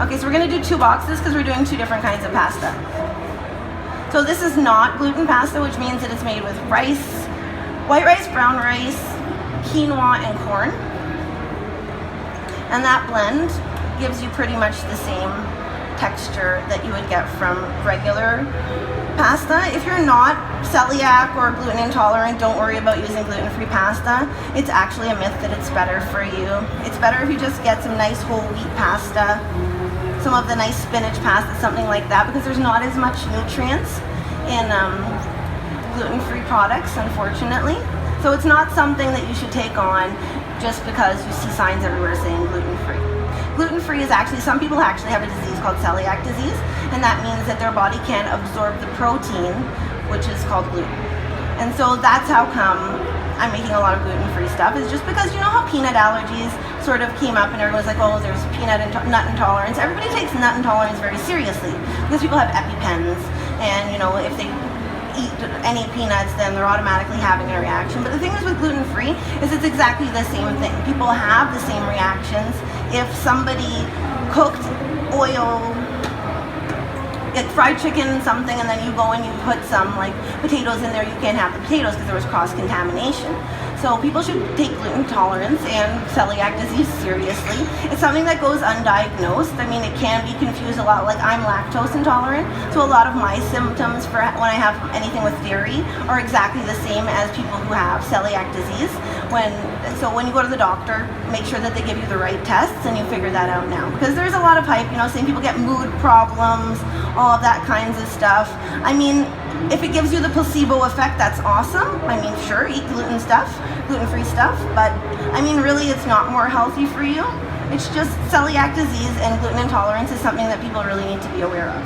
Okay, so we're gonna do 2 boxes because we're doing 2 different kinds of pasta. So this is not gluten pasta, which means that it's made with rice, white rice, brown rice, quinoa, and corn. And that blend gives you pretty much the same texture that you would get from regular pasta. If you're not celiac or gluten intolerant, don't worry about using gluten-free pasta. It's actually a myth that it's better for you. It's better if you just get some nice whole wheat pasta, some of the nice spinach pasta, something like that, because there's not as much nutrients in gluten-free products, unfortunately. So it's not something that you should take on just because you see signs everywhere saying gluten-free. Gluten-free is actually, some people actually have a disease called celiac disease, and that means that their body can't absorb the protein, which is called gluten. And so that's how come I'm making a lot of gluten-free stuff, is just because you know how peanut allergies sort of came up and everyone's like, oh, there's nut intolerance. Everybody takes nut intolerance very seriously because people have EpiPens, and you know, if they eat any peanuts, then they're automatically having a reaction. But the thing is with gluten-free is it's exactly the same thing. People have the same reactions. If somebody cooked oil, like fried chicken, something, and then you go and you put some like potatoes in there, you can't have the potatoes because there was cross-contamination. So people should take gluten intolerance and celiac disease seriously. It's something that goes undiagnosed. I mean, it can be confused a lot. Like, I'm lactose intolerant, so a lot of my symptoms for when I have anything with dairy are exactly the same as people who have celiac disease. So when you go to the doctor, make sure that they give you the right tests and you figure that out now. Because there's a lot of hype, you know, saying people get mood problems, all of that kinds of stuff. I mean, if it gives you the placebo effect, that's awesome. I mean, sure, eat gluten-free stuff, but I mean, really, it's not more healthy for you. It's just celiac disease and gluten intolerance is something that people really need to be aware of.